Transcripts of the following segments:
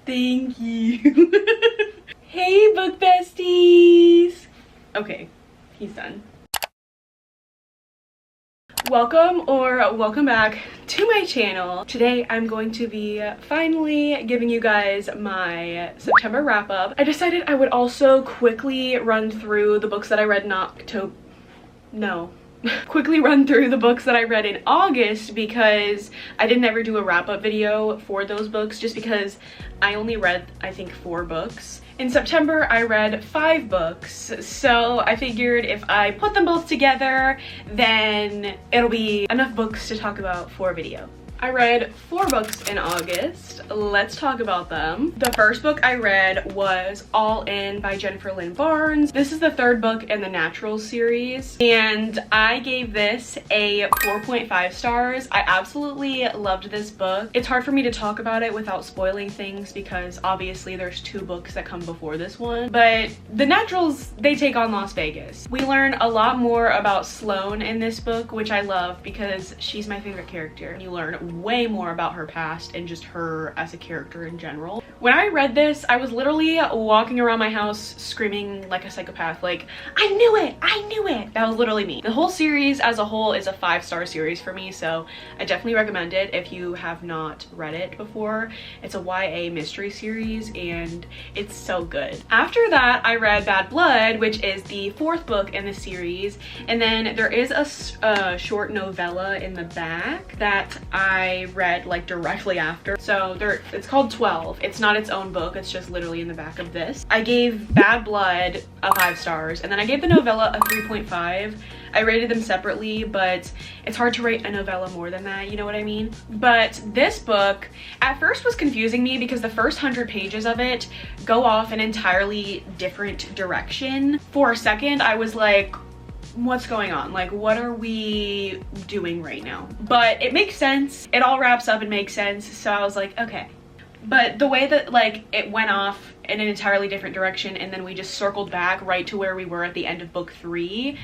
Thank you. Hey, book besties. Okay, he's done. Welcome back to my channel. Today I'm going to be finally giving you guys my September wrap up. I decided I would also quickly run through the books that I read in October. No. Quickly run through the books that I read in August, because I didn't ever do a wrap-up video for those books just because I only read, I think, 4 books. In September, I read 5 books, so I figured if I put them both together, then it'll be enough books to talk about for a video. I read 4 books in August. Let's talk about them. The first book I read was All In by Jennifer Lynn Barnes. This is the 3rd book in the Naturals series, and I gave this a 4.5 stars. I absolutely loved this book. It's hard for me to talk about it without spoiling things because obviously there's 2 books that come before this one, but the Naturals, they take on Las Vegas. We learn a lot more about Sloane in this book, which I love because she's my favorite character. You learn way more about her past and just her as a character in general. When I read this, I was literally walking around my house screaming like a psychopath, like, I knew it! I knew it! That was literally me. The whole series as a whole is a 5-star series for me, so I definitely recommend it if you have not read it before. It's a YA mystery series and it's so good. After that, I read Bad Blood, which is the 4th book in the series, and then there is a short novella in the back that I read like directly after. So it's called 12. It's not its own book, it's just literally in the back of this. I gave Bad Blood a 5 stars, and then I gave the novella a 3.5. I rated them separately, but it's hard to rate a novella more than that, you know what I mean? But this book at first was confusing me because the first 100 pages of it go off an entirely different direction. For a second, I was like, what's going on? Like, what are we doing right now? But it makes sense. It all wraps up and makes sense. So I was like, okay. But the way that like it went off in an entirely different direction and then we just circled back right to where we were at the end of book 3,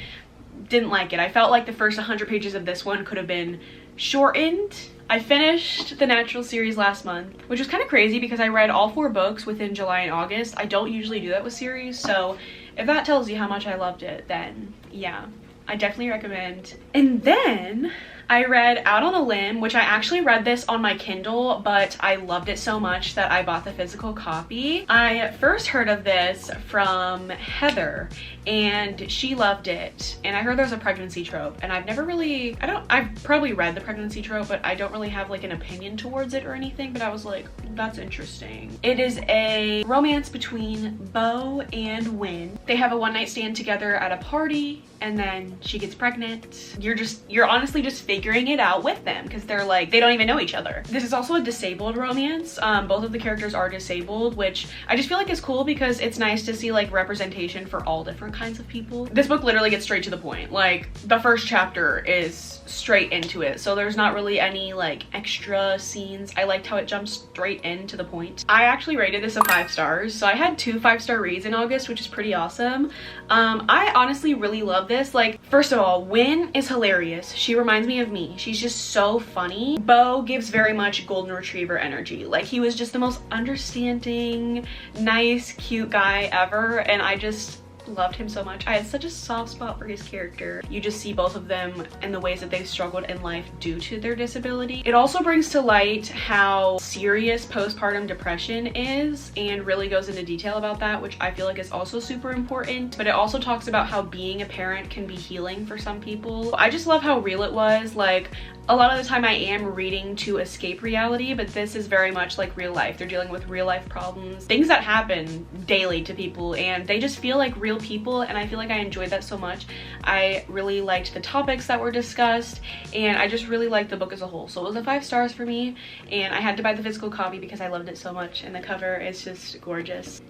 didn't like it. I felt like the first 100 pages of this one could have been shortened. I finished the Natural series last month, which was kind of crazy because I read all 4 books within July and August. I don't usually do that with series, so if that tells you how much I loved it, then yeah, I definitely recommend. And then I read Out on a Limb, which I actually read this on my Kindle, but I loved it so much that I bought the physical copy. I first heard of this from Heather, and she loved it. And I heard there's a pregnancy trope, and I've never really, I've probably read the pregnancy trope, but I don't really have like an opinion towards it or anything, but I was like, that's interesting. It is a romance between Bo and Win. They have a one-night stand together at a party, and then she gets pregnant. You're honestly just figuring it out with them because they're like, they don't even know each other. This is also a disabled romance. Both of the characters are disabled, which I just feel like is cool because it's nice to see like representation for all different kinds of people. This book literally gets straight to the point. Like, the first chapter is straight into it, so there's not really any like extra scenes. I liked how it jumps straight into the point. I actually rated this a 5 stars, so I had 2 5-star reads in August, which is pretty awesome. I honestly really love this. Like, first of all, Win is hilarious. She reminds me of me. She's just so funny. Bo gives very much golden retriever energy. Like, he was just the most understanding, nice, cute guy ever, and I just loved him so much. I had such a soft spot for his character. You just see both of them and the ways that they've struggled in life due to their disability. It also brings to light how serious postpartum depression is and really goes into detail about that, which I feel like is also super important. But it also talks about how being a parent can be healing for some people. I just love how real it was. Like, a lot of the time I am reading to escape reality, but this is very much like real life. They're dealing with real life problems, things that happen daily to people, and they just feel like real people, and I feel like I enjoyed that so much. I really liked the topics that were discussed, and I just really liked the book as a whole. So it was a 5 stars for me, and I had to buy the physical copy because I loved it so much, and the cover is just gorgeous.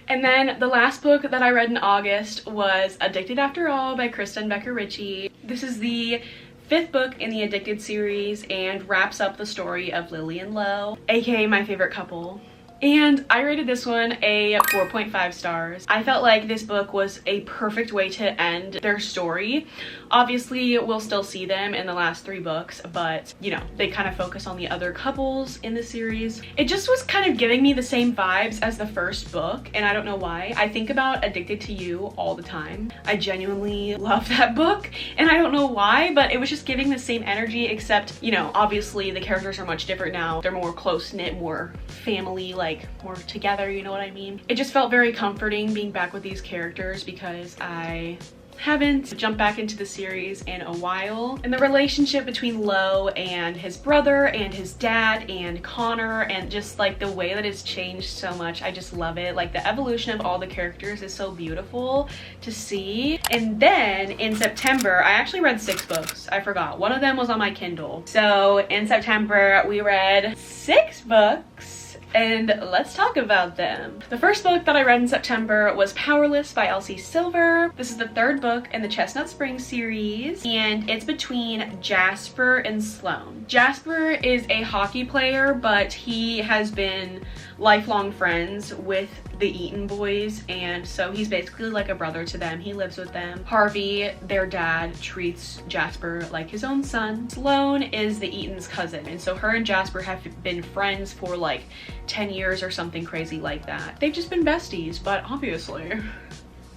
And then the last book that I read in August was Addicted After All by Kristen Becker Ritchie. This is the 5th book in the Addicted series and wraps up the story of Lily and Lo, aka my favorite couple. And I rated this one a 4.5 stars. I felt like this book was a perfect way to end their story. Obviously, we'll still see them in the last 3 books, but you know, they kind of focus on the other couples in the series. It just was kind of giving me the same vibes as the first book, and I don't know why. I think about Addicted to You all the time. I genuinely love that book, and I don't know why, but it was just giving the same energy, except, you know, obviously the characters are much different now. They're more close-knit, more family, like more together, you know what I mean? It just felt very comforting being back with these characters because I haven't jumped back into the series in a while. And the relationship between Lo and his brother and his dad and Connor, and just like the way that it's changed so much, I just love it. Like the evolution of all the characters is so beautiful to see. And then in September, I actually read 6 books. I forgot. One of them was on my Kindle. So in September, we read 6 books. And let's talk about them. The first book that I read in September was Powerless by Elsie Silver. This is the 3rd book in the Chestnut Springs series, and it's between Jasper and Sloane. Jasper is a hockey player, but he has been lifelong friends with the Eaton boys, and so he's basically like a brother to them. He lives with them. Harvey, their dad, treats Jasper like his own son. Sloane is the Eaton's cousin, and so her and Jasper have been friends for like 10 years or something crazy like that. They've just been besties, but obviously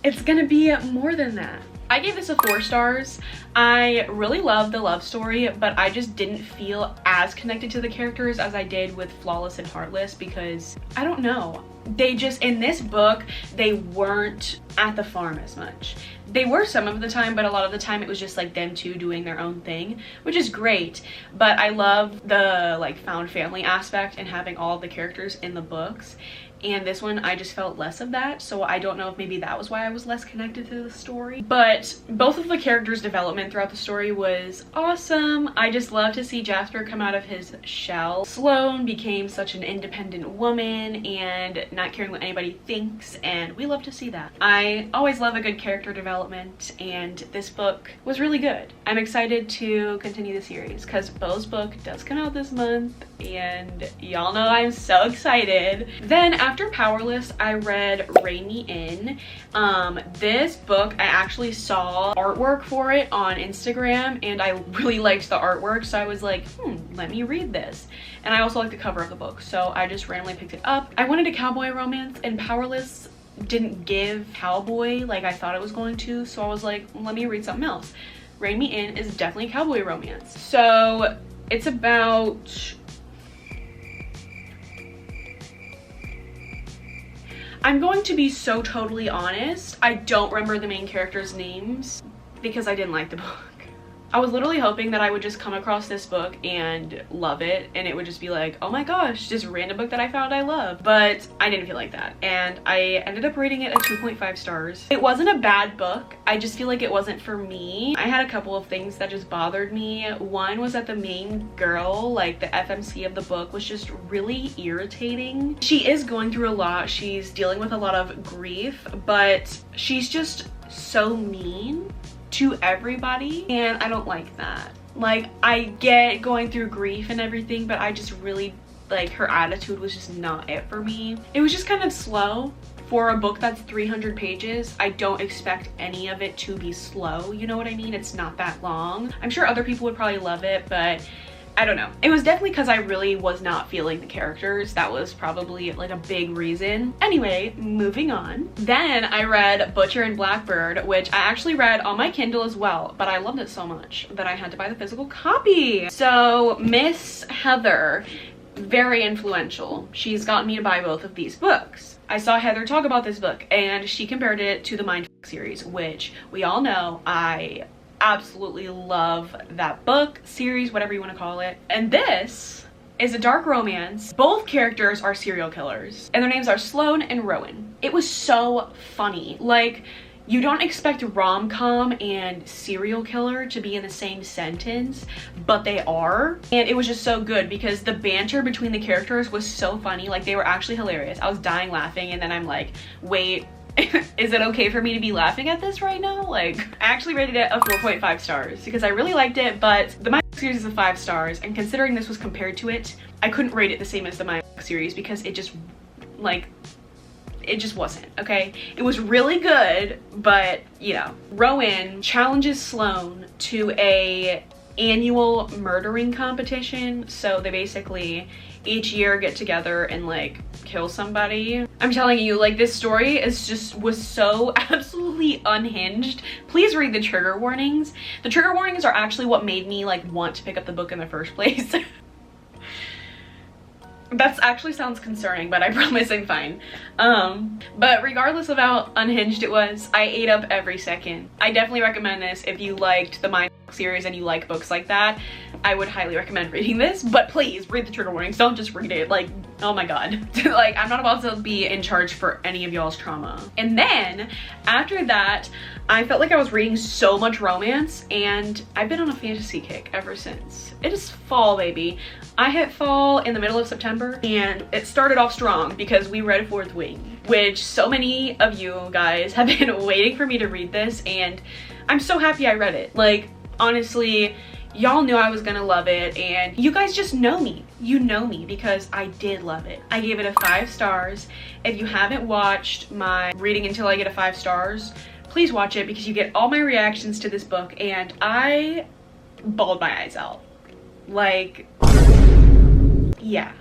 it's gonna be more than that. I gave this a 4 stars. I really love the love story, but I just didn't feel as connected to the characters as I did with Flawless and Heartless because, I don't know, they just, in this book, they weren't at the farm as much. They were some of the time, but a lot of the time it was just like them two doing their own thing, which is great. But I love the like found family aspect and having all of the characters in the books. And this one, I just felt less of that, so I don't know if maybe that was why I was less connected to the story. But both of the characters' development throughout the story was awesome. I just love to see Jasper come out of his shell. Sloane became such an independent woman and not caring what anybody thinks, and we love to see that. I always love a good character development, and this book was really good. I'm excited to continue the series because Beau's book does come out this month, and y'all know I'm so excited. Then after Powerless, I read Rein Me In. This book, I actually saw artwork for it on Instagram, and I really liked the artwork, so I was like, let me read this. And I also like the cover of the book, so I just randomly picked it up. I wanted a cowboy romance, and Powerless didn't give cowboy like I thought it was going to, so I was like, let me read something else. Rein Me In is definitely a cowboy romance. So it's about... I'm going to be so totally honest, I don't remember the main characters' names because I didn't like the book. I was literally hoping that I would just come across this book and love it, and it would just be like, oh my gosh, this random book that I found I love. But I didn't feel like that, and I ended up rating it a 2.5 stars. It wasn't a bad book, I just feel like it wasn't for me. I had a couple of things that just bothered me. One was that the main girl, like the FMC of the book, was just really irritating. She is going through a lot, she's dealing with a lot of grief, but she's just so mean to everybody, and I don't like that. Like, I get going through grief and everything, but I just really, like, her attitude was just not it for me. It was just kind of slow. For a book that's 300 pages, I don't expect any of it to be slow, you know what I mean? It's not that long. I'm sure other people would probably love it, but I don't know. It was definitely because I really was not feeling the characters. That was probably like a big reason. Anyway, moving on. Then I read Butcher and Blackbird, which I actually read on my Kindle as well, but I loved it so much that I had to buy the physical copy. So Miss Heather, very influential. She's gotten me to buy both of these books. I saw Heather talk about this book, and she compared it to the Mindfuck series, which we all know I absolutely love that book, series, whatever you want to call it. And this is a dark romance. Both characters are serial killers, and their names are Sloane and Rowan. It was so funny. Like, you don't expect rom-com and serial killer to be in the same sentence, but they are. And it was just so good because the banter between the characters was so funny. Like, they were actually hilarious. I was dying laughing, and then I'm like, wait, is it okay for me to be laughing at this right now? Like, I actually rated it a 4.5 stars because I really liked it, but the My series is a 5 stars, and considering this was compared to it, I couldn't rate it the same as the My series because it just Like, it just wasn't, okay? It was really good, but you know. Rowan challenges Sloane to a annual murdering competition. So they basically each year get together and like kill somebody. I'm telling you, like, this story was so absolutely unhinged. Please read the trigger warnings. The trigger warnings are actually what made me like want to pick up the book in the first place. That actually sounds concerning, but I promise I'm fine. But regardless of how unhinged it was, I ate up every second. I definitely recommend this if you liked the Mind series and you like books like that. I would highly recommend reading this, but please read the trigger warnings. Don't just read it. Like, oh my god. Like, I'm not about to be in charge for any of y'all's trauma. And then after that, I felt like I was reading so much romance, and I've been on a fantasy kick ever since. It is fall, baby. I hit fall in the middle of September, and it started off strong because we read Fourth Wing, which so many of you guys have been waiting for me to read this, and I'm so happy I read it. Like, honestly, y'all knew I was gonna love it, and you guys just know me. You know me because I did love it. I gave it a 5 stars. If you haven't watched my Reading Until I Get a 5 Stars, please watch it because you get all my reactions to this book, and I bawled my eyes out. Like, yeah.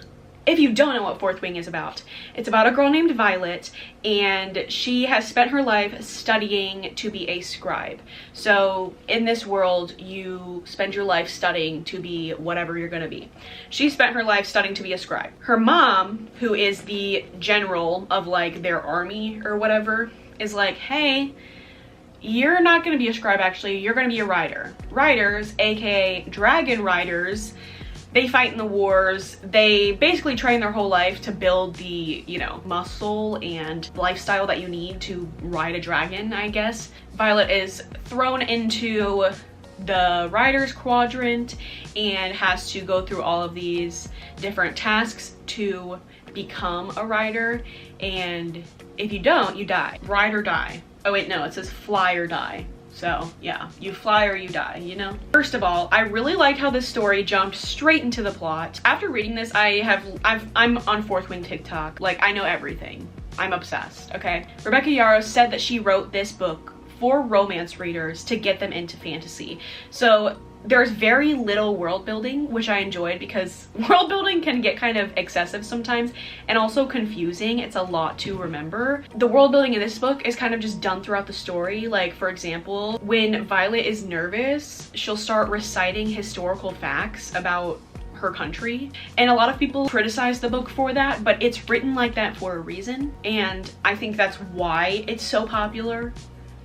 If you don't know what Fourth Wing is about, it's about a girl named Violet, and she has spent her life studying to be a scribe. So in this world, you spend your life studying to be whatever you're gonna be. She spent her life studying to be a scribe. Her mom, who is the general of like their army or whatever, is like, hey, you're not gonna be a scribe, actually, you're gonna be a rider. Riders, aka dragon riders, they fight in the wars. They basically train their whole life to build the, you know, muscle and lifestyle that you need to ride a dragon, I guess. Violet is thrown into the Riders Quadrant and has to go through all of these different tasks to become a rider. And if you don't, you die. Ride or die. Oh wait, no, it says fly or die. So yeah, you fly or you die, you know? First of all, I really liked how this story jumped straight into the plot. After reading this, I'm on Fourth Wing TikTok. Like, I know everything. I'm obsessed, okay? Rebecca Yarros said that she wrote this book for romance readers to get them into fantasy. So there's very little world building, which I enjoyed because world building can get kind of excessive sometimes and also confusing. It's a lot to remember. The world building in this book is kind of just done throughout the story. Like, for example, when Violet is nervous, she'll start reciting historical facts about her country, and a lot of people criticize the book for that, but it's written like that for a reason, and I think that's why it's so popular,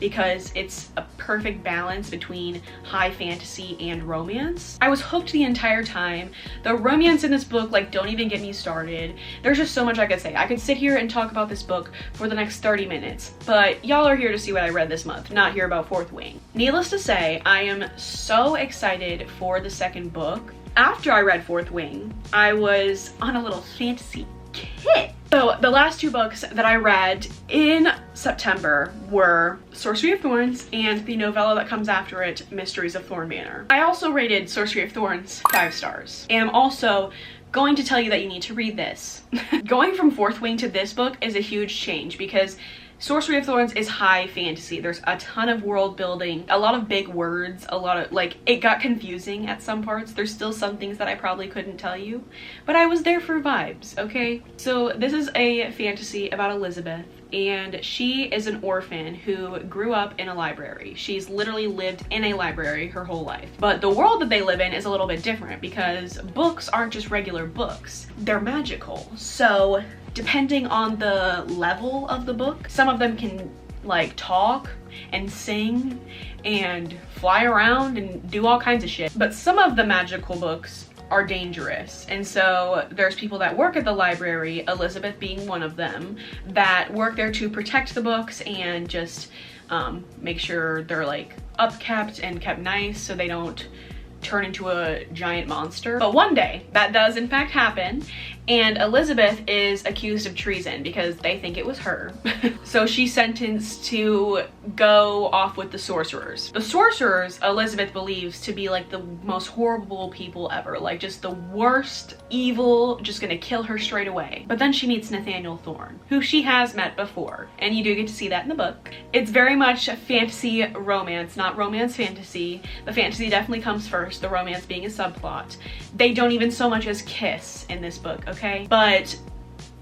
because it's a perfect balance between high fantasy and romance. I was hooked the entire time. The romance in this book, like, don't even get me started. There's just so much I could say. I could sit here and talk about this book for the next 30 minutes, but y'all are here to see what I read this month, not hear about Fourth Wing. Needless to say, I am so excited for the second book. After I read Fourth Wing, I was on a little fantasy kick. So the last 2 books that I read in September were Sorcery of Thorns and the novella that comes after it, Mysteries of Thorn Manor. I also rated Sorcery of Thorns 5 stars. And I'm also going to tell you that you need to read this. Going from Fourth Wing to this book is a huge change because Sorcery of Thorns is high fantasy. There's a ton of world building, a lot of big words, a lot of, like, it got confusing at some parts. There's still some things that I probably couldn't tell you, but I was there for vibes, okay? So this is a fantasy about Elizabeth, and she is an orphan who grew up in a library. She's literally lived in a library her whole life. But the world that they live in is a little bit different because books aren't just regular books. They're magical. So depending on the level of the book, some of them can like talk and sing and fly around and do all kinds of shit. But some of the magical books are dangerous. And so there's people that work at the library, Elizabeth being one of them, that work there to protect the books and just make sure they're like upkept and kept nice so they don't turn into a giant monster. But one day that does in fact happen, and Elizabeth is accused of treason because they think it was her. So she's sentenced to go off with the sorcerers. The sorcerers, Elizabeth believes to be like the most horrible people ever, like just the worst evil, just gonna kill her straight away. But then she meets Nathaniel Thorne, who she has met before, and you do get to see that in the book. It's very much a fantasy romance, not romance fantasy. The fantasy definitely comes first, the romance being a subplot. They don't even so much as kiss in this book, okay? But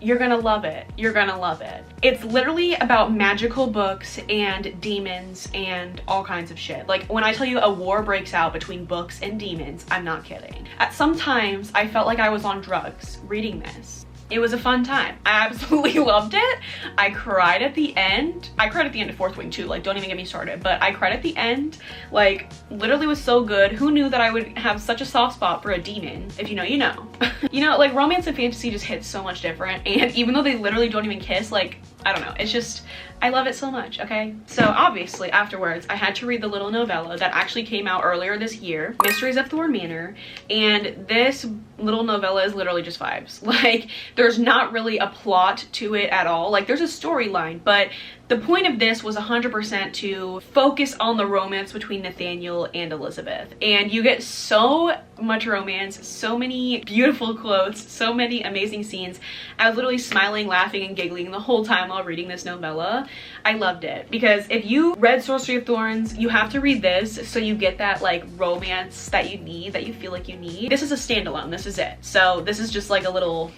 you're gonna love it. You're gonna love it. It's literally about magical books and demons and all kinds of shit. Like, when I tell you a war breaks out between books and demons, I'm not kidding. At some times, I felt like I was on drugs reading this. It was a fun time. I absolutely loved it. I cried at the end. I cried at the end of Fourth Wing too, like, don't even get me started. But I cried at the end, like, literally was so good. Who knew that I would have such a soft spot for a demon? If you know, you know. You know, like, romance and fantasy just hits so much different. And even though they literally don't even kiss, like, I don't know, it's just, I love it so much, okay? So obviously afterwards, I had to read the little novella that actually came out earlier this year, Mysteries of Thorn Manor, and this little novella is literally just vibes. Like, there's not really a plot to it at all. Like, there's a storyline, but the point of this was 100% to focus on the romance between Nathaniel and Elizabeth. And you get so much romance, so many beautiful quotes, so many amazing scenes. I was literally smiling, laughing, and giggling the whole time while reading this novella. I loved it because if you read Sorcery of Thorns, you have to read this so you get that like romance that you need, that you feel like you need. This is a standalone, this is it. So this is just like a little,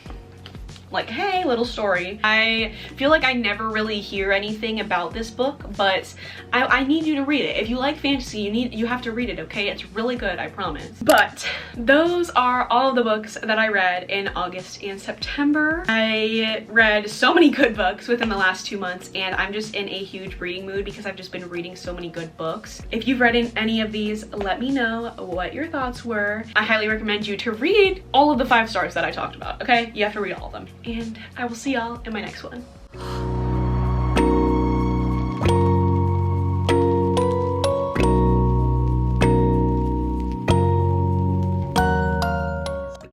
like, hey, little story. I feel like I never really hear anything about this book, but I need you to read it. If you like fantasy, you have to read it, okay? It's really good, I promise. But those are all of the books that I read in August and September. I read so many good books within the last 2 months, and I'm just in a huge reading mood because I've just been reading so many good books. If you've read any of these, let me know what your thoughts were. I highly recommend you to read all of the 5 stars that I talked about, okay? You have to read all of them. And I will see y'all in my next one.